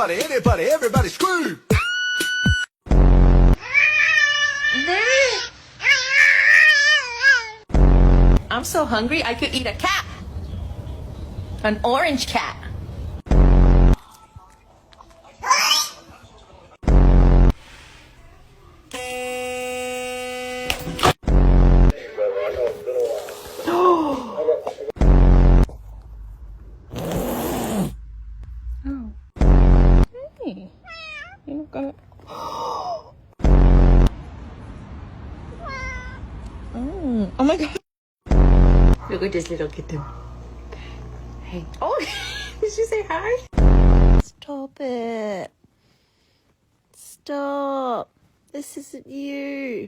Anybody, anybody, everybody scream! I'm so hungry I could eat a cat. An orange cat. Hey, you're not gonna. Oh my god. Look at this little kitten. Hey. Oh, did you say hi? Stop it. Stop. This isn't you.